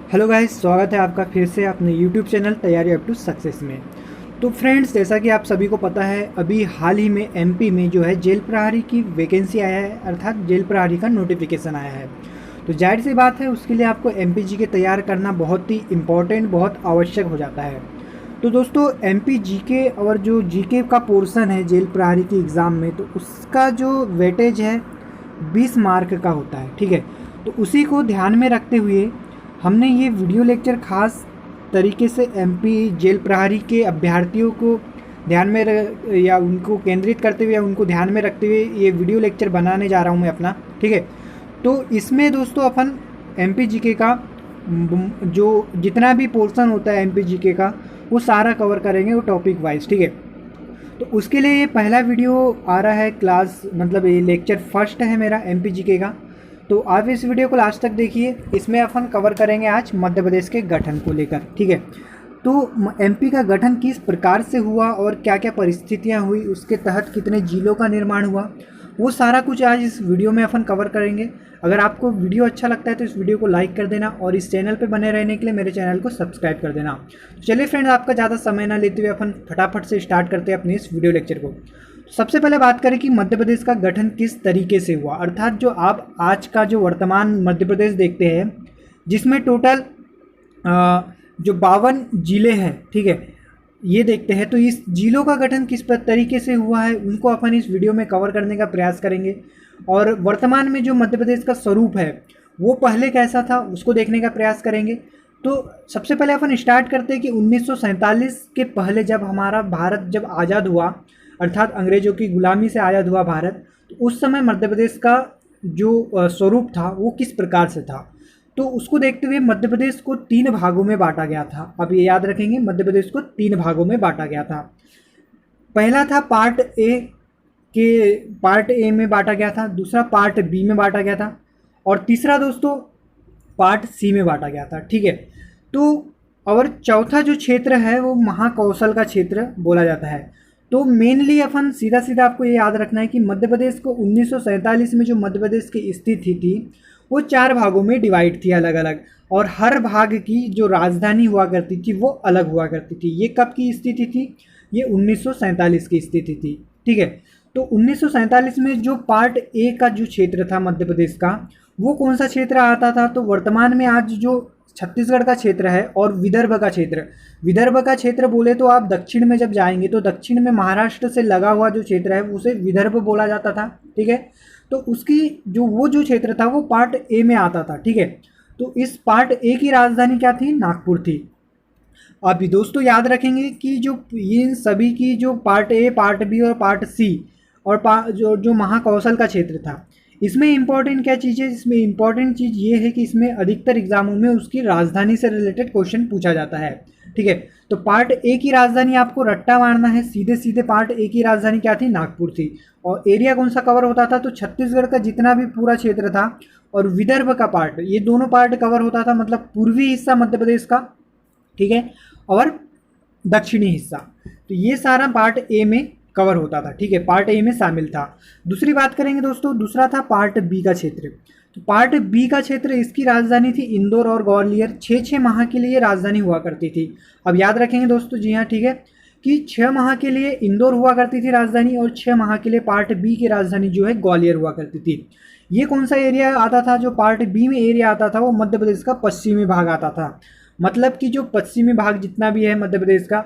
Hello guys, स्वागत है आपका फिर से अपने यूट्यूब चैनल तैयारी अप टू सक्सेस में। तो फ्रेंड्स, जैसा कि आप सभी को पता है, अभी हाल ही में एमपी में जो है जेल प्रहरी की वैकेंसी आया है, अर्थात जेल प्रहरी का नोटिफिकेशन आया है। तो जाहिर सी बात है, उसके लिए आपको एमपी जीके तैयार करना बहुत ही इम्पोर्टेंट, बहुत आवश्यक हो जाता है। तो दोस्तों, एमपी जीके और जो जीके का पोर्शन है जेल प्रहरी की एग्ज़ाम में, तो उसका जो वेटेज है 20 मार्क का होता है। ठीक है, तो उसी को ध्यान में रखते हुए हमने ये वीडियो लेक्चर खास तरीके से एमपी जेल प्रहरी के अभ्यर्थियों को ध्यान में या उनको केंद्रित करते हुए या उनको ध्यान में रखते हुए ये वीडियो लेक्चर बनाने जा रहा हूँ मैं अपना। ठीक है, तो इसमें दोस्तों अपन एमपी जीके का जो जितना भी पोर्शन होता है एमपी जीके का, वो सारा कवर करेंगे, वो टॉपिक वाइज। ठीक है, तो उसके लिए ये पहला वीडियो आ रहा है, क्लास मतलब ये लेक्चर फर्स्ट है मेरा एमपी जीके का। तो आप इस वीडियो को लास्ट तक देखिए। इसमें अपन कवर करेंगे आज मध्य प्रदेश के गठन को लेकर। ठीक है, तो एमपी का गठन किस प्रकार से हुआ और क्या क्या परिस्थितियां हुई, उसके तहत कितने जिलों का निर्माण हुआ, वो सारा कुछ आज इस वीडियो में अपन कवर करेंगे। अगर आपको वीडियो अच्छा लगता है तो इस वीडियो को लाइक कर देना और इस चैनल पर बने रहने के लिए मेरे चैनल को सब्सक्राइब कर देना। चलिए फ्रेंड्स, आपका ज़्यादा समय ना लेते हुए अपन फटाफट से स्टार्ट करते हैं अपने इस वीडियो लेक्चर को। सबसे पहले बात करें कि मध्य प्रदेश का गठन किस तरीके से हुआ, अर्थात जो आप आज का जो वर्तमान मध्य प्रदेश देखते हैं, जिसमें टोटल जो 52 जिले हैं, ठीक है, ये देखते हैं। तो इस जिलों का गठन किस तरीके से हुआ है, उनको अपन इस वीडियो में कवर करने का प्रयास करेंगे। और वर्तमान में जो मध्य प्रदेश का स्वरूप है वो पहले कैसा था, उसको देखने का प्रयास करेंगे। तो सबसे पहले अपन स्टार्ट करते हैं कि 1947 के पहले जब हमारा भारत जब आज़ाद हुआ, अर्थात अंग्रेज़ों की गुलामी से आज़ाद हुआ भारत, तो उस समय मध्य प्रदेश का जो स्वरूप था वो किस प्रकार से था। तो उसको देखते हुए मध्य प्रदेश को 3 भागों में बांटा गया था। अब ये याद रखेंगे, मध्य प्रदेश को 3 भागों में बांटा गया था। पहला था पार्ट ए में बांटा गया था, दूसरा पार्ट बी में बांटा गया था, और तीसरा दोस्तों पार्ट सी में बांटा गया था। ठीक है, तो और चौथा जो क्षेत्र है वो महाकौशल का क्षेत्र बोला जाता है। तो मेनली अपन सीधा सीधा आपको ये याद रखना है कि मध्य प्रदेश को 1947 में जो मध्य प्रदेश की स्थिति थी वो 4 भागों में डिवाइड थी अलग अलग, और हर भाग की जो राजधानी हुआ करती थी वो अलग हुआ करती थी। ये कब की स्थिति थी? ये 1947 की स्थिति थी। ठीक है, तो 1947 में जो पार्ट ए का जो क्षेत्र था मध्य प्रदेश का, वो कौन सा क्षेत्र आता था? तो वर्तमान में आज जो छत्तीसगढ़ का क्षेत्र है और विदर्भ का क्षेत्र बोले तो आप दक्षिण में जब जाएंगे तो दक्षिण में महाराष्ट्र से लगा हुआ जो क्षेत्र है उसे विदर्भ बोला जाता था। ठीक है, तो उसकी जो क्षेत्र था वो पार्ट ए में आता था। ठीक है, तो इस पार्ट ए की राजधानी क्या थी? नागपुर थी। अभी दोस्तों याद रखेंगे कि जो ये सभी की जो पार्ट ए, पार्ट बी और पार्ट सी और जो महाकौशल का क्षेत्र था, इसमें इंपॉर्टेंट क्या चीज़ है? इसमें इंपॉर्टेंट चीज़ ये है कि इसमें अधिकतर एग्जामों में उसकी राजधानी से रिलेटेड क्वेश्चन पूछा जाता है। ठीक है, तो पार्ट ए की राजधानी आपको रट्टा मारना है, सीधे सीधे पार्ट ए की राजधानी क्या थी? नागपुर थी। और एरिया कौन सा कवर होता था? तो छत्तीसगढ़ का जितना भी पूरा क्षेत्र था और विदर्भ का पार्ट, ये दोनों पार्ट कवर होता था, मतलब पूर्वी हिस्सा मध्य प्रदेश का, ठीक है, और दक्षिणी हिस्सा। तो ये सारा पार्ट ए में कवर होता था। ठीक है, पार्ट ए में शामिल था। दूसरी बात करेंगे दोस्तों, दूसरा था पार्ट बी का क्षेत्र। तो पार्ट बी का क्षेत्र, इसकी राजधानी थी इंदौर और ग्वालियर। 6 माह के लिए राजधानी हुआ करती थी। अब याद रखेंगे दोस्तों, जी हाँ, ठीक है, कि 6 माह के लिए इंदौर हुआ करती थी राजधानी, और 6 माह के लिए पार्ट बी की राजधानी जो है ग्वालियर हुआ करती थी। ये कौन सा एरिया आता था? जो पार्ट बी में एरिया आता था वो मध्य प्रदेश का पश्चिमी भाग आता था। मतलब कि जो पश्चिमी भाग जितना भी है मध्य प्रदेश का,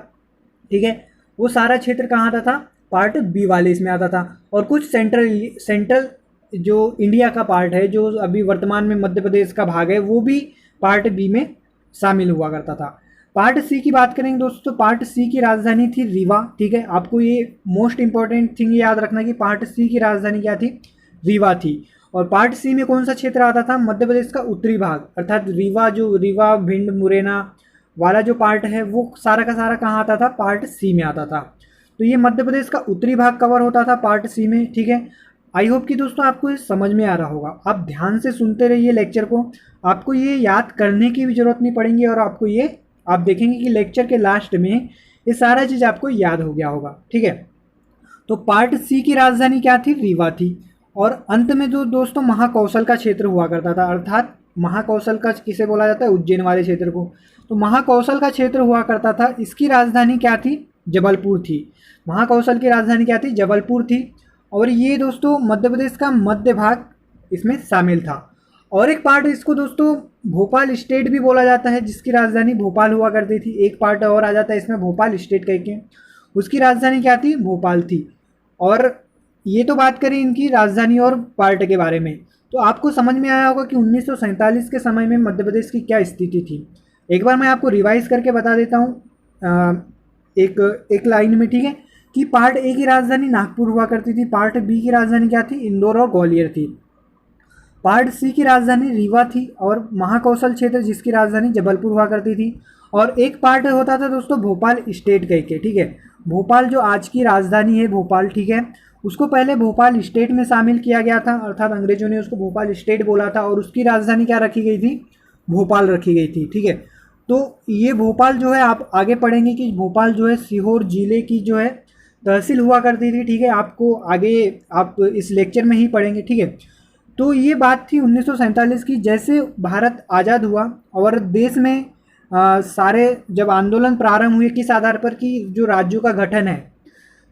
ठीक है, वो सारा क्षेत्र कहाँ आता था? पार्ट बी वाले इसमें आता था। और कुछ सेंट्रल जो इंडिया का पार्ट है, जो अभी वर्तमान में मध्य प्रदेश का भाग है, वो भी पार्ट बी में शामिल हुआ करता था। पार्ट सी की बात करेंगे दोस्तों, पार्ट सी की राजधानी थी रीवा। ठीक है, आपको ये मोस्ट इंपॉर्टेंट थिंग याद रखना कि पार्ट सी की राजधानी क्या थी? रीवा थी। और पार्ट सी में कौन सा क्षेत्र आता था? मध्य प्रदेश का उत्तरी भाग, अर्थात रीवा, भिंड, मुरैना वाला जो पार्ट है वो सारा का सारा कहाँ आता था? पार्ट सी में आता था। तो ये मध्य प्रदेश का उत्तरी भाग कवर होता था पार्ट सी में। ठीक है, आई होप कि दोस्तों आपको ये समझ में आ रहा होगा। आप ध्यान से सुनते रहिए लेक्चर को, आपको ये याद करने की भी जरूरत नहीं पड़ेगी, और आपको ये आप देखेंगे कि लेक्चर के लास्ट में ये सारा चीज़ आपको याद हो गया होगा। ठीक है, तो पार्ट सी की राजधानी क्या थी? रीवा थी। और अंत में जो दोस्तों महाकौशल का क्षेत्र हुआ करता था, अर्थात महाकौशल का किसे बोला जाता है, उज्जैन वाले क्षेत्र को। तो महाकौशल का क्षेत्र हुआ करता था, इसकी राजधानी क्या थी, जबलपुर थी। महाकौशल की राजधानी क्या थी, जबलपुर थी। और ये दोस्तों मध्य प्रदेश का मध्य भाग इसमें शामिल था। और एक पार्ट इसको दोस्तों भोपाल स्टेट भी बोला जाता है, जिसकी राजधानी भोपाल हुआ करती थी। एक पार्ट और आ जाता है इसमें भोपाल स्टेट कह के, उसकी राजधानी क्या थी, भोपाल थी। और ये तो बात करें इनकी राजधानी और पार्ट के बारे में। तो आपको समझ में आया होगा कि 1947 के समय में मध्य प्रदेश की क्या स्थिति थी। एक बार मैं आपको रिवाइज करके बता देता हूँ एक लाइन में, ठीक है, कि पार्ट ए की राजधानी नागपुर हुआ करती थी, पार्ट बी की राजधानी क्या थी, इंदौर और ग्वालियर थी, पार्ट सी की राजधानी रीवा थी, और महाकौशल क्षेत्र जिसकी राजधानी जबलपुर हुआ करती थी। और एक पार्ट होता था दोस्तों भोपाल स्टेट कह के, ठीक है, भोपाल जो आज की राजधानी है भोपाल, ठीक है, उसको पहले भोपाल स्टेट में शामिल किया गया था, अर्थात अंग्रेजों ने उसको भोपाल स्टेट बोला था, और उसकी राजधानी क्या रखी गई थी, भोपाल रखी गई थी, ठीक है। तो ये भोपाल जो है आप आगे पढ़ेंगे कि भोपाल जो है सीहोर जिले की जो है तहसील हुआ करती थी, ठीक है, आपको आगे आप इस लेक्चर में ही पढ़ेंगे, ठीक है। तो ये बात थी 1947 की। जैसे भारत आज़ाद हुआ और देश में सारे जब आंदोलन प्रारंभ हुए, किस आधार पर कि जो राज्यों का गठन है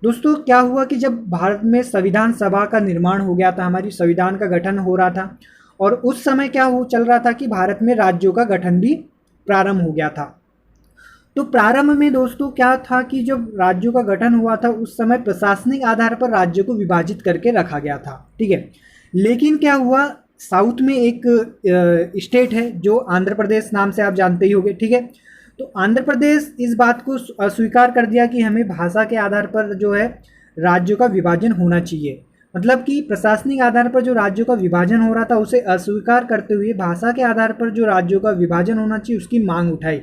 दोस्तों, क्या हुआ कि जब भारत में संविधान सभा का निर्माण हो गया था, हमारी संविधान का गठन हो रहा था, और उस समय क्या हो चल रहा था कि भारत में राज्यों का गठन भी प्रारंभ हो गया था। तो प्रारंभ में दोस्तों क्या था कि जब राज्यों का गठन हुआ था उस समय प्रशासनिक आधार पर राज्यों को विभाजित करके रखा गया था, ठीक है। लेकिन क्या हुआ, साउथ में एक स्टेट है जो आंध्र प्रदेश नाम से आप जानते ही होंगे, ठीक है। तो आंध्र प्रदेश इस बात को अस्वीकार कर दिया कि हमें भाषा के आधार पर जो है राज्यों का विभाजन होना चाहिए। मतलब कि प्रशासनिक आधार पर जो राज्यों का विभाजन हो रहा था उसे अस्वीकार करते हुए भाषा के आधार पर जो राज्यों का विभाजन होना चाहिए उसकी मांग उठाई।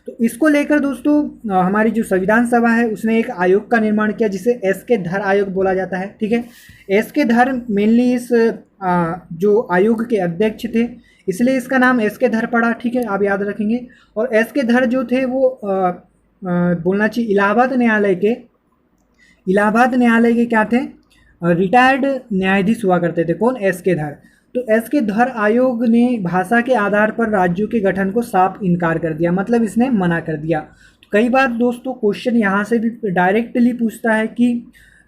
तो इसको लेकर दोस्तों हमारी जो संविधान सभा है उसने एक आयोग का निर्माण किया जिसे एस के धर आयोग बोला जाता है, ठीक है। एस के धर मेनली इस जो आयोग के अध्यक्ष थे, इसलिए इसका नाम एस के धर पड़ा, ठीक है, आप याद रखेंगे। और एस के धर जो थे वो बोलना चाहिए इलाहाबाद न्यायालय के क्या थे, रिटायर्ड न्यायाधीश हुआ करते थे। कौन, एस के धर। तो एस के धर आयोग ने भाषा के आधार पर राज्यों के गठन को साफ इनकार कर दिया, मतलब इसने मना कर दिया। तो कई बार दोस्तों क्वेश्चन यहाँ से भी डायरेक्टली पूछता है कि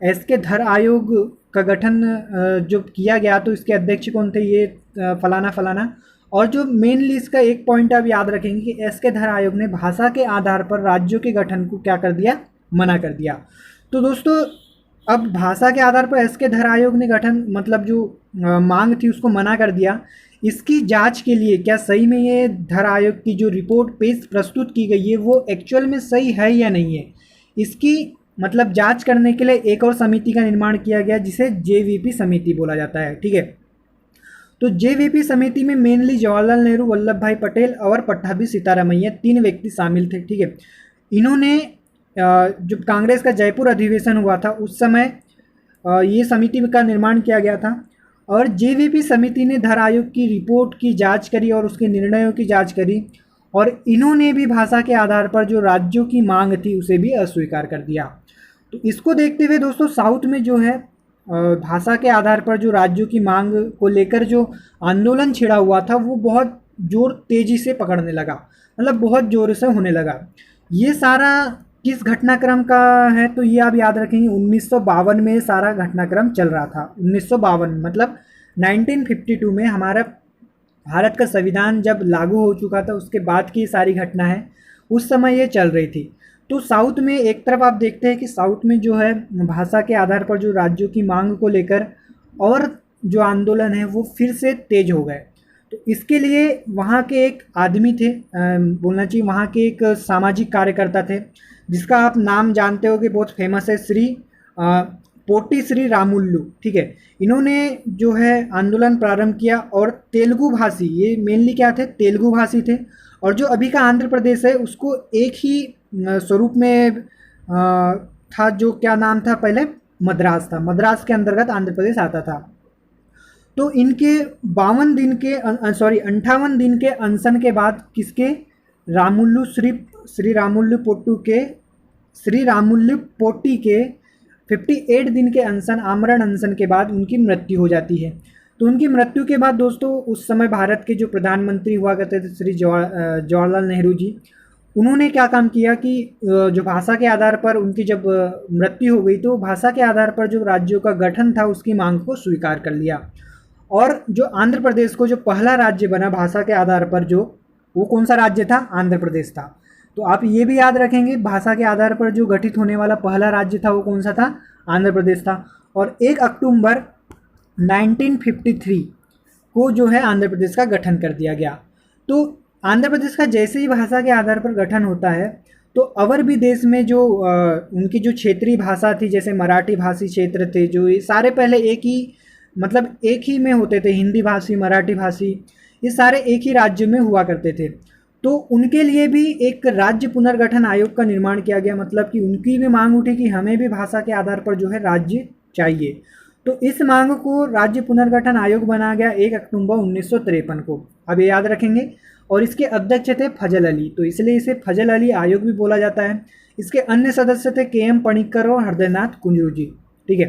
एस के धर आयोग का गठन जो किया गया तो इसके अध्यक्ष कौन थे, ये फलाना फलाना। और जो मेनली इसका एक पॉइंट आप याद रखेंगे कि एस के धर आयोग ने भाषा के आधार पर राज्यों के गठन को क्या कर दिया, मना कर दिया। तो दोस्तों अब भाषा के आधार पर एस के धर आयोग ने गठन मतलब जो मांग थी उसको मना कर दिया। इसकी जांच के लिए क्या सही में ये धर आयोग की जो रिपोर्ट पेश प्रस्तुत की गई है वो एक्चुअल में सही है या नहीं है, इसकी मतलब जांच करने के लिए एक और समिति का निर्माण किया गया जिसे जेवीपी समिति बोला जाता है, ठीक है। तो जेवीपी समिति में मेनली जवाहरलाल नेहरू, वल्लभ भाई पटेल और पट्टाभी सीतारामैया 3 व्यक्ति शामिल थे, ठीक है। इन्होंने जब कांग्रेस का जयपुर अधिवेशन हुआ था उस समय ये समिति का निर्माण किया गया था और जेवीपी समिति ने धर आयोग की रिपोर्ट की जांच करी और उसके निर्णयों की जांच करी और इन्होंने भी भाषा के आधार पर जो राज्यों की मांग थी उसे भी अस्वीकार कर दिया। तो इसको देखते हुए दोस्तों साउथ में जो है भाषा के आधार पर जो राज्यों की मांग को लेकर जो आंदोलन छिड़ा हुआ था वो बहुत तेज़ी से पकड़ने लगा, मतलब बहुत ज़ोर से होने लगा। ये सारा किस घटनाक्रम का है तो ये आप याद रखेंगे 1952 में सारा घटनाक्रम चल रहा था। 1952 मतलब 1952 में हमारा भारत का संविधान जब लागू हो चुका था उसके बाद की सारी घटना है, उस समय ये चल रही थी। तो साउथ में एक तरफ आप देखते हैं कि साउथ में जो है भाषा के आधार पर जो राज्यों की मांग को लेकर और जो आंदोलन है वो फिर से तेज हो गए। तो इसके लिए वहाँ के एक आदमी थे, बोलना चाहिए वहाँ के एक सामाजिक कार्यकर्ता थे जिसका आप नाम जानते हो कि बहुत फेमस है, श्री पोटी श्री रामुल्लू, ठीक है। इन्होंने जो है आंदोलन प्रारंभ किया और तेलुगु भाषी, ये मेनली क्या थे, तेलुगु भाषी थे और जो अभी का आंध्र प्रदेश है उसको एक ही स्वरूप में था, जो क्या नाम था पहले, मद्रास था। मद्रास के अंतर्गत आंध्र प्रदेश आता था। तो इनके 58 दिन के अनशन के बाद किसके, रामुल्लू श्री रामुल्लू पोटी के 58 दिन के अनशन, आमरण अनशन के बाद उनकी मृत्यु हो जाती है। तो उनकी मृत्यु के बाद दोस्तों उस समय भारत के जो प्रधानमंत्री हुआ करते थे श्री जवाहरलाल नेहरू जी, उन्होंने क्या काम किया कि जो भाषा के आधार पर उनकी जब मृत्यु हो गई तो भाषा के आधार पर जो राज्यों का गठन था उसकी मांग को स्वीकार कर लिया। और जो आंध्र प्रदेश को जो पहला राज्य बना भाषा के आधार पर, जो वो कौन सा राज्य था? आंध्र प्रदेश था। तो आप ये भी याद रखेंगे, भाषा के आधार पर जो गठित होने वाला पहला राज्य था वो कौन सा था? आंध्र प्रदेश था। और 1 अक्टूबर 1953 को जो है आंध्र प्रदेश का गठन कर दिया गया। तो आंध्र प्रदेश का जैसे ही भाषा के आधार पर गठन होता है तो और भी देश में जो उनकी जो क्षेत्रीय भाषा थी, जैसे मराठी भाषी क्षेत्र थे, जो ये सारे पहले एक ही में होते थे, हिंदी भाषी, मराठी भाषी, ये सारे एक ही राज्य में हुआ करते थे। तो उनके लिए भी एक राज्य पुनर्गठन आयोग का निर्माण किया गया, मतलब कि उनकी भी मांग उठी कि हमें भी भाषा के आधार पर जो है राज्य चाहिए। तो इस मांग को राज्य पुनर्गठन आयोग बनाया गया 1 अक्टूबर 1953 को। अब ये याद रखेंगे। और इसके अध्यक्ष थे फजल अली, तो इसलिए इसे फजल अली आयोग भी बोला जाता है। इसके अन्य सदस्य थे KM पणिक्कर और हृदयनाथ कुंजरू जी। ठीक है।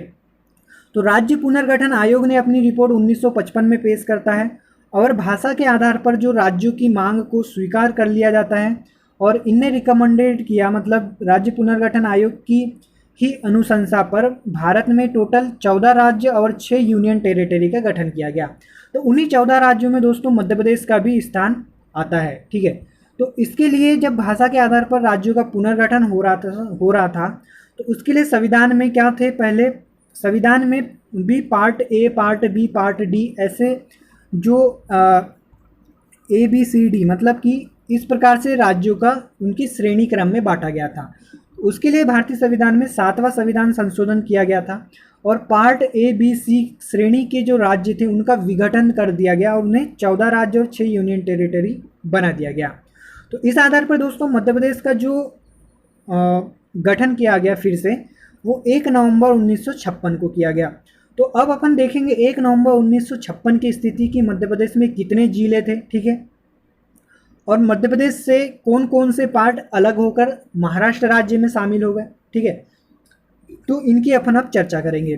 तो राज्य पुनर्गठन आयोग ने अपनी रिपोर्ट 1955 में पेश करता है और भाषा के आधार पर जो राज्यों की मांग को स्वीकार कर लिया जाता है और इनने रिकमेंडेड किया, मतलब राज्य पुनर्गठन आयोग की ही अनुशंसा पर भारत में टोटल 14 राज्य और 6 यूनियन टेरिटरी का गठन किया गया। तो उन्हीं 14 राज्यों में दोस्तों मध्य प्रदेश का भी स्थान आता है। ठीक है। तो इसके लिए जब भाषा के आधार पर राज्यों का पुनर्गठन हो रहा था तो उसके लिए संविधान में क्या थे? पहले संविधान में भी part A, part B, part D, ऐसे जो ABCD, मतलब कि इस प्रकार से राज्यों का उनकी श्रेणी क्रम में बांटा गया था। उसके लिए भारतीय संविधान में 7वां संविधान संशोधन किया गया था और पार्ट A, B, C श्रेणी के जो राज्य थे उनका विघटन कर दिया गया और उन्हें 14 राज्य और 6 यूनियन टेरिटरी बना दिया गया। तो इस आधार पर दोस्तों मध्य प्रदेश का जो गठन किया गया फिर से, वो 1 नवंबर 1956 को किया गया। तो अब अपन देखेंगे 1 नवंबर 1956 की स्थिति की मध्य प्रदेश में कितने जिले थे। ठीक है। और मध्य प्रदेश से कौन कौन से पार्ट अलग होकर महाराष्ट्र राज्य में शामिल हो गए। ठीक है। तो इनकी अपन अब चर्चा करेंगे।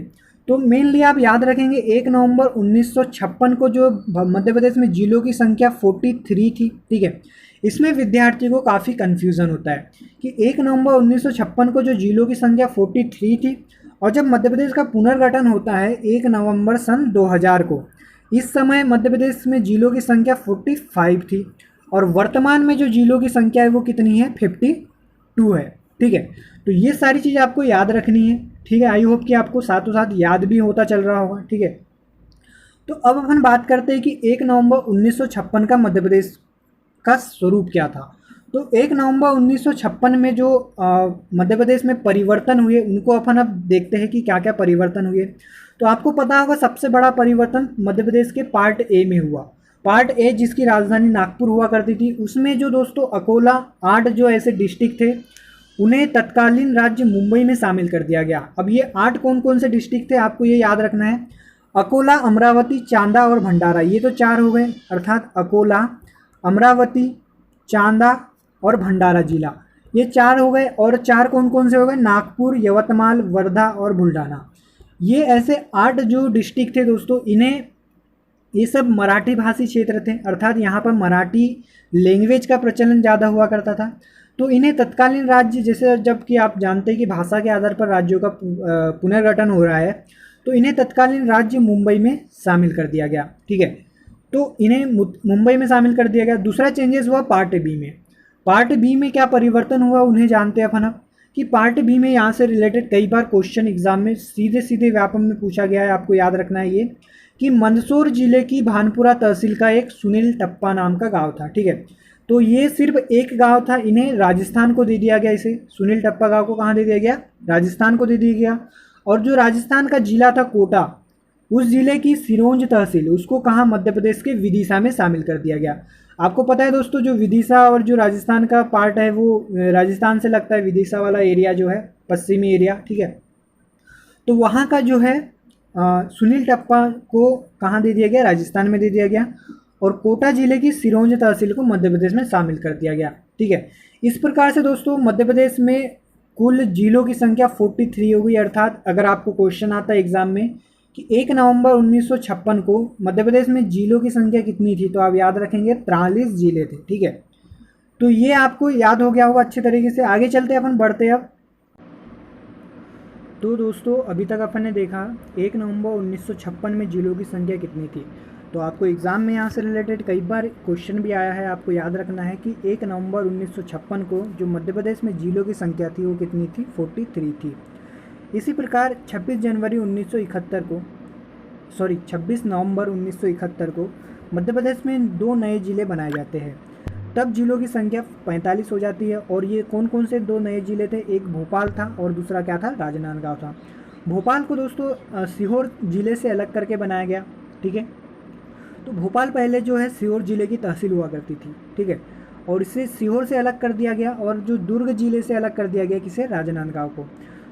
तो मेनली आप याद रखेंगे 1 नवंबर 1956 को जो मध्य प्रदेश में जिलों की संख्या 43 थी। ठीक है। इसमें विद्यार्थी को काफ़ी कन्फ्यूज़न होता है कि 1 नवंबर 1956 को जो जिलों की संख्या 43 थी और जब मध्य प्रदेश का पुनर्गठन होता है 1 नवंबर सन 2000 को, इस समय मध्य प्रदेश में जिलों की संख्या 45 थी और वर्तमान में जो जिलों की संख्या है वो कितनी है? 52 है। ठीक है। तो ये सारी चीज़ आपको याद रखनी है। ठीक है। आई होप कि आपको साथों साथ याद भी होता चल रहा होगा। ठीक है। तो अब अपन बात करते हैं कि 1 नवंबर 1956 का मध्य प्रदेश का स्वरूप क्या था। तो 1 नवंबर 1956 में जो मध्य प्रदेश में परिवर्तन हुए उनको अपन अब देखते हैं कि क्या क्या परिवर्तन हुए। तो आपको पता होगा सबसे बड़ा परिवर्तन मध्य प्रदेश के पार्ट ए में हुआ। पार्ट ए जिसकी राजधानी नागपुर हुआ करती थी, उसमें जो दोस्तों अकोला 8 जो ऐसे डिस्ट्रिक्ट थे उन्हें तत्कालीन राज्य मुंबई में शामिल कर दिया गया। अब ये 8 कौन कौन से डिस्ट्रिक्ट थे आपको ये याद रखना है। अकोला, अमरावती, चांदा और भंडारा, ये तो 4 हो गए, अर्थात अकोला, अमरावती, चांदा और भंडारा जिला, ये 4 हो गए। और 4 कौन कौन से हो गए? नागपुर, यवतमाल, वर्धा और बुल्ढाना। ये ऐसे 8 जो डिस्ट्रिक्ट थे दोस्तों, इन्हें ये सब मराठी भाषी क्षेत्र थे, अर्थात यहाँ पर मराठी लैंग्वेज का प्रचलन ज़्यादा हुआ करता था। तो इन्हें तत्कालीन राज्य, जैसे जबकि आप जानते हैं कि भाषा के आधार पर राज्यों का पुनर्गठन हो रहा है, तो इन्हें तत्कालीन राज्य मुंबई में शामिल कर दिया गया। ठीक है। तो इन्हें मुंबई में शामिल कर दिया गया। दूसरा चेंजेस हुआ पार्ट बी में। पार्ट बी में क्या परिवर्तन हुआ उन्हें जानते हैं अपन अब कि पार्ट बी में यहाँ से रिलेटेड कई बार क्वेश्चन एग्जाम में सीधे सीधे व्यापक में पूछा गया है। आपको याद रखना है ये कि मंदसौर जिले की भानपुरा तहसील का एक सुनील टप्पा नाम का गांव था। ठीक है। तो ये सिर्फ एक गांव था, इन्हें राजस्थान को दे दिया गया। इसे सुनील टप्पा गांव को कहाँ दे दिया गया? राजस्थान को दे दिया गया। और जो राजस्थान का जिला था कोटा, उस जिले की सिरोंज तहसील, उसको कहाँ? मध्य प्रदेश के विदिशा में शामिल कर दिया गया। आपको पता है दोस्तों जो विदिशा और जो राजस्थान का पार्ट है वो राजस्थान से लगता है, विदिशा वाला एरिया जो है पश्चिमी एरिया। ठीक है। तो वहाँ का जो है सुनील टप्पा को कहाँ दे दिया गया? राजस्थान में दे दिया गया। और कोटा जिले की सिरोंज तहसील को मध्य प्रदेश में शामिल कर दिया गया। ठीक है। इस प्रकार से दोस्तों मध्य प्रदेश में कुल जिलों की संख्या 43 हो गई। अर्थात अगर आपको क्वेश्चन आता है एग्जाम में कि 1 नवंबर 1956 को मध्य प्रदेश में जिलों की संख्या कितनी थी, तो आप याद रखेंगे 43 जिले थे। ठीक है, तो ये आपको याद हो गया होगा अच्छे तरीके से। आगे चलते अपन बढ़ते अब। तो दोस्तों अभी तक अपन ने देखा 1 नवंबर 1956 में जिलों की संख्या कितनी थी। तो आपको एग्ज़ाम में यहाँ से रिलेटेड कई बार क्वेश्चन भी आया है, आपको याद रखना है कि 1 नवंबर 1956 को जो मध्य प्रदेश में जिलों की संख्या थी वो कितनी थी, 43 थी। इसी प्रकार 26 जनवरी 1971 को 26 नवंबर 1971 को मध्य प्रदेश में 2 नए ज़िले बनाए जाते हैं। तब जिलों की संख्या 45 हो जाती है। और ये कौन कौन से 2 नए ज़िले थे, एक भोपाल था और दूसरा क्या था, राजनांदगांव था। भोपाल को दोस्तों सीहोर ज़िले से अलग करके बनाया गया। ठीक है, तो भोपाल पहले जो है सीहोर ज़िले की तहसील हुआ करती थी। ठीक है, और इसे सीहोर से अलग कर दिया गया और जो दुर्ग ज़िले से अलग कर दिया गया किसे, राजनांदगांव को।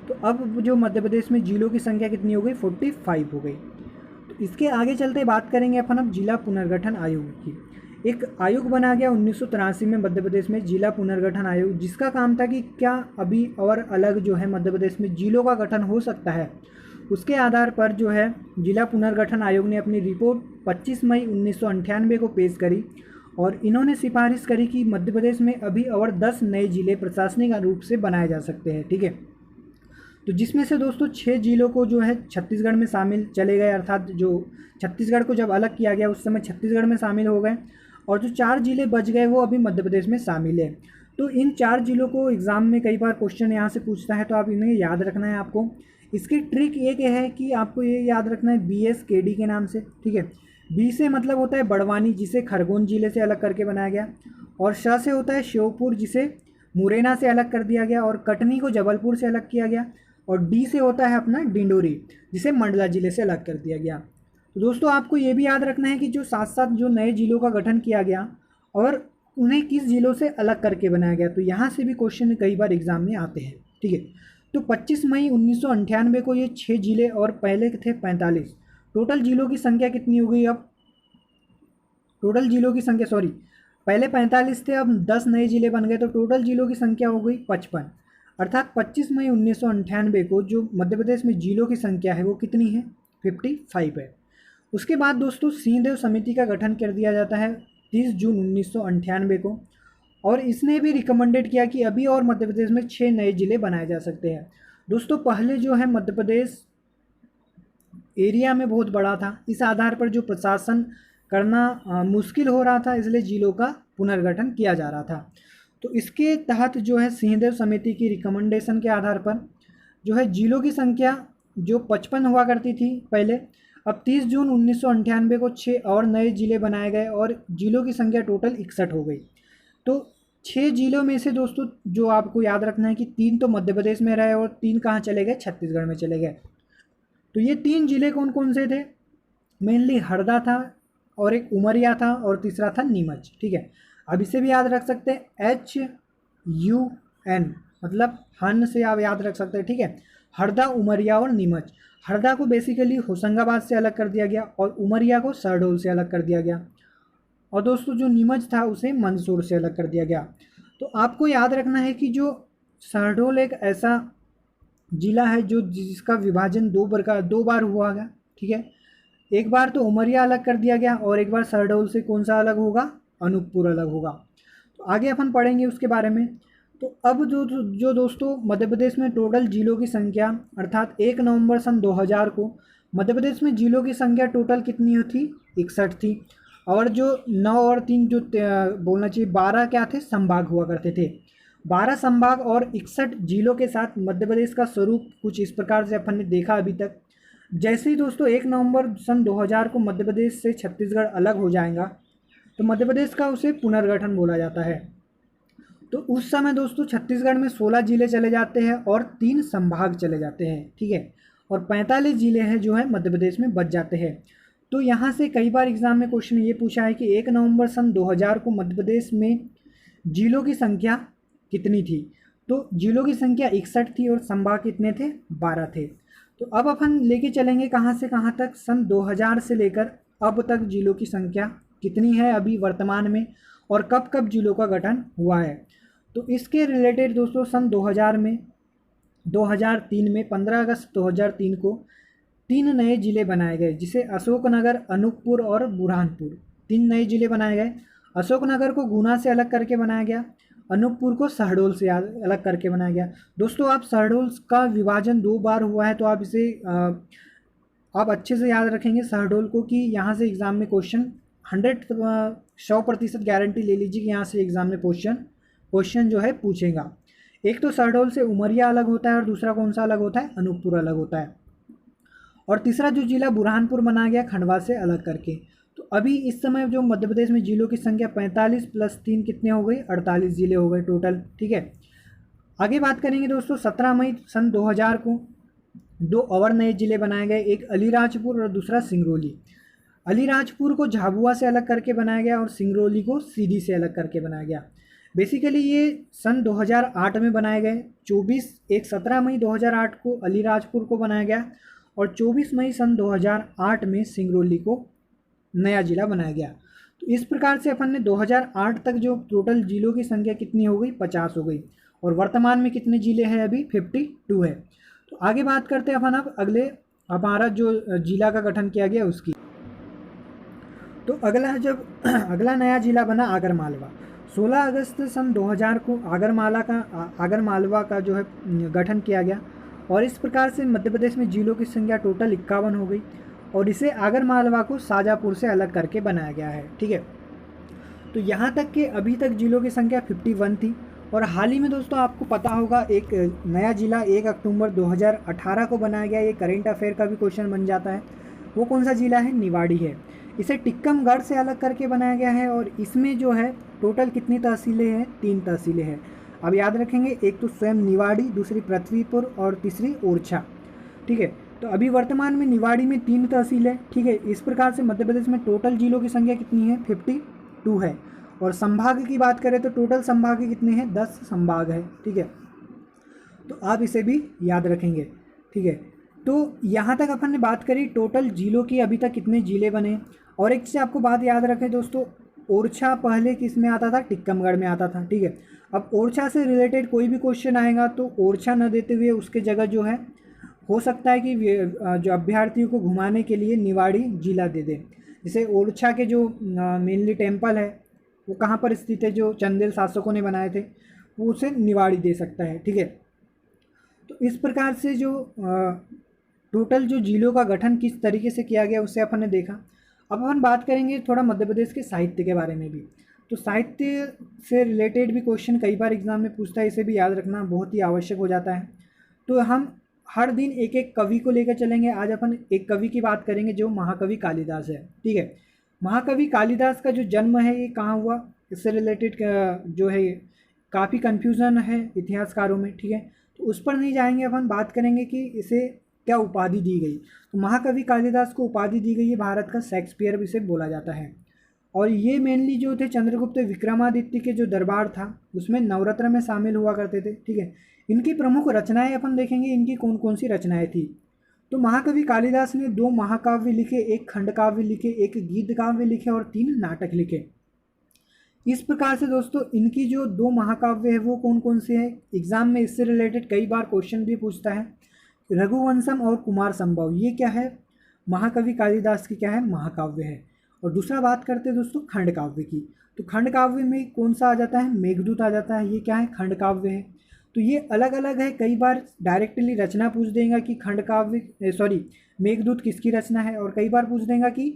तो अब जो मध्य प्रदेश में जिलों की संख्या कितनी हो गई, 45 हो गई। तो इसके आगे चलते बात करेंगे अपन अब जिला पुनर्गठन आयोग की। एक आयोग बना गया 1983 में मध्य प्रदेश में, जिला पुनर्गठन आयोग, जिसका काम था कि क्या अभी और अलग जो है मध्य प्रदेश में जिलों का गठन हो सकता है। उसके आधार पर जो है जिला पुनर्गठन आयोग ने अपनी रिपोर्ट 25 मई 1998 को पेश करी और इन्होंने सिफारिश करी कि मध्य प्रदेश में अभी और 10 नए जिले प्रशासनिक रूप से बनाए जा सकते हैं। ठीक है, तो जिसमें से दोस्तों 6 जिलों को जो है छत्तीसगढ़ में शामिल चले गए, अर्थात जो छत्तीसगढ़ को जब अलग किया गया उस समय छत्तीसगढ़ में शामिल हो गए, और जो 4 जिले बच गए वो अभी मध्य प्रदेश में शामिल है। तो इन 4 जिलों को एग्ज़ाम में कई बार क्वेश्चन यहाँ से पूछता है, तो आप इन्हें याद रखना है आपको। इसकी ट्रिक एक है कि आपको ये याद रखना है BSKD के नाम से। ठीक है, बी से मतलब होता है बड़वानी, जिसे खरगोन जिले से अलग करके बनाया गया, और श से होता है श्योपुर, जिसे मुरैना से अलग कर दिया गया, और कटनी को जबलपुर से अलग किया गया, और डी से होता है अपना डिंडोरी, जिसे मंडला जिले से अलग कर दिया गया। तो दोस्तों आपको ये भी याद रखना है कि जो साथ साथ जो नए जिलों का गठन किया गया और उन्हें किस जिलों से अलग करके बनाया गया, तो यहाँ से भी क्वेश्चन कई बार एग्जाम में आते हैं। ठीक है, तो 25 मई 1998 को ये 6 जिले और पहले थे 45। टोटल जिलों की संख्या कितनी हो गई अब, टोटल जिलों की संख्या पहले 45 थे, अब 10 नए जिले बन गए, तो टोटल जिलों की संख्या हो गई 55। अर्थात 25 मई 1998 को जो मध्य प्रदेश में जिलों की संख्या है वो कितनी है, 55 है। उसके बाद दोस्तों सिंहदेव समिति का गठन कर दिया जाता है 30 जून 1998 को, और इसने भी रिकमेंडेड किया कि अभी और मध्य प्रदेश में 6 नए जिले बनाए जा सकते हैं। दोस्तों पहले जो है मध्य प्रदेश एरिया में बहुत बड़ा था, इस आधार पर जो प्रशासन करना मुश्किल हो रहा था, इसलिए जिलों का पुनर्गठन किया जा रहा था। तो इसके तहत जो है सिंहदेव समिति की रिकमेंडेशन के आधार पर जो है जिलों की संख्या जो 55 हुआ करती थी पहले, अब 30 जून 1998 को 6 और नए जिले बनाए गए और जिलों की संख्या टोटल 61 हो गई। तो 6 जिलों में से दोस्तों जो आपको याद रखना है कि 3 तो मध्य प्रदेश में रहे और 3 कहाँ चले गए, छत्तीसगढ़ में चले गए। तो ये 3 जिले कौन कौन से थे, मेनली हरदा था और एक उमरिया था और तीसरा था नीमच। ठीक है, अब इसे भी याद रख सकते हैं HUN, मतलब हन से आप याद रख सकते हैं। ठीक है, हरदा, उमरिया और नीमच। हरदा को बेसिकली होशंगाबाद से अलग कर दिया गया और उमरिया को शहडोल से अलग कर दिया गया, और दोस्तों जो नीमच था उसे मंदसौर से अलग कर दिया गया। तो आपको याद रखना है कि जो शहडोल एक ऐसा जिला है जो जिसका विभाजन दो बार हुआ है। ठीक है, एक बार तो उमरिया अलग कर दिया गया और एक बार शहडोल से कौन सा अलग होगा, अनूपपुर अलग होगा। तो आगे अपन पढ़ेंगे उसके बारे में। तो अब जो दोस्तों मध्य प्रदेश में टोटल जिलों की संख्या, अर्थात 1 नवंबर सन 2000 को मध्य प्रदेश में जिलों की संख्या टोटल कितनी थी, 61 थी, और जो 9 और 3 जो बोलना चाहिए 12 क्या थे, संभाग हुआ करते थे। 12 संभाग और 61 जिलों के साथ मध्य प्रदेश का स्वरूप कुछ इस प्रकार से अपन ने देखा अभी तक। जैसे ही दोस्तों 1 नवंबर सन 2000 को मध्य प्रदेश से छत्तीसगढ़ अलग हो जाएगा तो मध्य प्रदेश का उसे पुनर्गठन बोला जाता है। तो उस समय दोस्तों छत्तीसगढ़ में 16 जिले चले जाते हैं और 3 संभाग चले जाते हैं। ठीक है, और 45 जिले हैं जो है मध्य प्रदेश में बच जाते हैं। तो यहाँ से कई बार एग्जाम में क्वेश्चन ये पूछा है कि 1 नवंबर सन 2000 को मध्य प्रदेश में जिलों की संख्या कितनी थी, तो जिलों की संख्या 61 थी और संभाग कितने थे, 12 थे। तो अब अपन लेके चलेंगे कहाँ से कहाँ तक, सन 2000 से लेकर अब तक जिलों की संख्या कितनी है अभी वर्तमान में, और कब कब जिलों का गठन हुआ है। तो इसके रिलेटेड दोस्तों सन 2003 में 15 अगस्त 2003 को 3 नए जिले बनाए गए, जिसे अशोकनगर, अनूपपुर और बुरहानपुर, 3 नए जिले बनाए गए। अशोकनगर को गुना से अलग करके बनाया गया, अनूपपुर को शहडोल से अलग करके बनाया गया। दोस्तों आप शहडोल का विभाजन 2 बार हुआ है, तो आप इसे आप अच्छे से याद रखेंगे शहडोल को, कि यहाँ से एग्ज़ाम में क्वेश्चन 100% गारंटी ले लीजिए कि यहाँ से एग्ज़ाम में क्वेश्चन जो है पूछेगा। एक तो शहडोल से उमरिया अलग होता है और दूसरा कौन सा अलग होता है, अनूपपुर अलग होता है। और तीसरा जो जिला बुरहानपुर बनाया गया खंडवा से अलग करके। तो अभी इस समय जो मध्य प्रदेश में जिलों की संख्या 45 + 3 कितने हो गई, 48 जिले हो गए टोटल। ठीक है, आगे बात करेंगे दोस्तों। 17 मई सन 2000 को 2 और नए जिले बनाए गए, एक अलीराजपुर और दूसरा सिंगरौली। अलीराजपुर को झाबुआ से अलग करके बनाया गया और सिंगरौली को सीधी से अलग करके बनाया गया। बेसिकली ये सन 2008 में बनाए गए। 17 मई 2008 को अलीराजपुर को बनाया गया और 24 मई सन 2008 में सिंगरौली को नया जिला बनाया गया। तो इस प्रकार से अपन ने 2008 तक जो टोटल जिलों की संख्या कितनी हो गई, 50 हो गई। और वर्तमान में कितने जिले हैं, अभी 52 है। तो आगे बात करते हैं अपन अब अगले, हमारा जो जिला का गठन किया गया उसकी। तो अगला नया जिला बना आगरमालवा। 16 अगस्त सन 2000 को आगरमालवा का जो है गठन किया गया और इस प्रकार से मध्य प्रदेश में जिलों की संख्या टोटल 51 हो गई और इसे आगरमालवा को शाजापुर से अलग करके बनाया गया है। ठीक है, तो यहाँ तक कि अभी तक जिलों की संख्या 51 थी। और हाल ही में दोस्तों आपको पता होगा एक नया जिला 1 अक्टूबर 2018 को बनाया गया। ये करेंट अफेयर का भी क्वेश्चन बन जाता है। वो कौन सा जिला है, निवाड़ी है। इसे टिक्कमगढ़ से अलग करके बनाया गया है और इसमें जो है टोटल कितनी तहसीलें हैं, 3 तहसीलें हैं। अब याद रखेंगे, एक तो स्वयं निवाड़ी, दूसरी पृथ्वीपुर और तीसरी ओरछा। ठीक है, तो अभी वर्तमान में निवाड़ी में 3 तहसील है। ठीक है, इस प्रकार से मध्य प्रदेश में टोटल जिलों की संख्या कितनी है, 52 है। और संभाग की बात करें तो टोटल संभाग कितने हैं, 10 संभाग है। ठीक है, तो आप इसे भी याद रखेंगे। ठीक है, तो यहाँ तक अपन ने बात करी टोटल जिलों की, अभी तक कितने जिले बने। और एक चीज़ आपको बात याद रखें दोस्तों, ओरछा पहले किस में आता था, टिक्कमगढ़ में आता था। ठीक है, अब ओरछा से रिलेटेड कोई भी क्वेश्चन आएगा तो ओरछा न देते हुए उसके जगह जो है हो सकता है कि जो अभ्यर्थियों को घुमाने के लिए निवाड़ी जिला दे दे। जैसे ओरछा के जो मेनली टेम्पल है वो कहाँ पर स्थित है, जो चंदेल शासकों ने बनाए थे, वो उसे निवाड़ी दे सकता है। ठीक है, तो इस प्रकार से जो टोटल जो जिलों का गठन किस तरीके से किया गया उसे अपन ने देखा। अब अपन बात करेंगे थोड़ा मध्य प्रदेश के साहित्य के बारे में भी। तो साहित्य से रिलेटेड भी क्वेश्चन कई बार एग्जाम में पूछता है, इसे भी याद रखना बहुत ही आवश्यक हो जाता है। तो हम हर दिन एक एक कवि को लेकर चलेंगे। आज अपन एक कवि की बात करेंगे जो महाकवि कालिदास है। ठीक है, महाकवि कालिदास का जो जन्म है ये कहाँ हुआ, इससे रिलेटेड जो है काफ़ी कन्फ्यूज़न है इतिहासकारों में। ठीक है, तो उस पर नहीं जाएंगे, अपन बात करेंगे कि इसे क्या उपाधि दी गई। तो महाकवि कालिदास को उपाधि दी गई है भारत का शेक्सपियर भी इसे बोला जाता है। और ये मेनली जो थे चंद्रगुप्त विक्रमादित्य के जो दरबार था उसमें नवरत्न में शामिल हुआ करते थे। ठीक है, इनकी प्रमुख रचनाएं अपन देखेंगे, इनकी कौन कौन सी रचनाएं थी। तो महाकवि कालिदास ने 2 महाकाव्य लिखे, 1 खंडकाव्य लिखे, 1 गीत काव्य लिखे और 3 नाटक लिखे। इस प्रकार से दोस्तों इनकी जो 2 महाकाव्य है वो कौन कौन से हैं, एग्जाम में इससे रिलेटेड कई बार क्वेश्चन भी पूछता है। रघुवंशम और कुमार संभव, ये क्या है, महाकवि कालिदास की क्या है, महाकाव्य है। और दूसरा बात करते हैं दोस्तों खंड काव्य की। तो खंड काव्य में कौन सा आ जाता है, मेघदूत आ जाता है। ये क्या है, खंड काव्य है। तो ये अलग अलग है, कई बार डायरेक्टली रचना पूछ देगा कि खंड काव्य मेघदूत किसकी रचना है, और कई बार पूछ देगा कि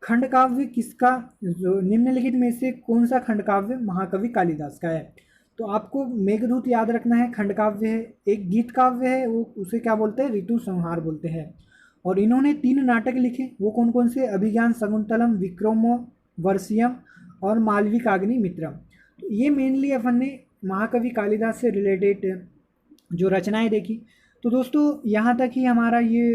खंड काव्य किसका, जो निम्नलिखित में से कौन सा खंड काव्य महाकवि कालिदास का है। तो आपको मेघदूत याद रखना है, खंड काव्य है। एक गीत काव्य है, वो उसे क्या बोलते हैं, ऋतु संहार बोलते हैं। और इन्होंने 3 नाटक लिखे, वो कौन कौन से, अभिज्ञान शकुंतलम, विक्रमो वर्षियम और मालविकाग्नि मित्रम। तो ये मेनली अपन ने महाकवि कालिदास से रिलेटेड जो रचनाएं देखी। तो दोस्तों यहाँ तक ही हमारा ये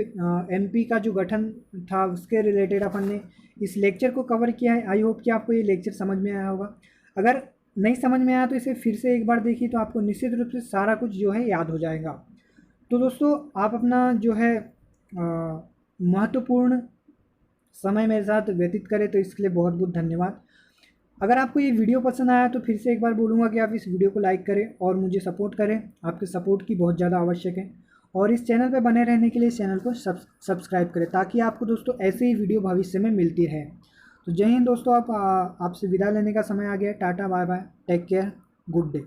एमपी का जो गठन था उसके रिलेटेड अपन ने इस लेक्चर को कवर किया है। आई होप कि आपको ये लेक्चर समझ में आया होगा। अगर नहीं समझ में आया तो इसे फिर से एक बार देखिए, तो आपको निश्चित रूप से सारा कुछ जो है याद हो जाएगा। तो दोस्तों आप अपना जो है महत्वपूर्ण समय मेरे साथ व्यतीत करें, तो इसके लिए बहुत बहुत धन्यवाद। अगर आपको ये वीडियो पसंद आया तो फिर से एक बार बोलूँगा कि आप इस वीडियो को लाइक करें और मुझे सपोर्ट करें। आपके सपोर्ट की बहुत ज़्यादा आवश्यक है। और इस चैनल पे बने रहने के लिए इस चैनल को सब्सक्राइब करें, ताकि आपको दोस्तों ऐसे ही वीडियो भविष्य में मिलती रहे। तो जय हिंद दोस्तों, आपसे विदा लेने का समय आ गया। Tata bye bye, take care, good day.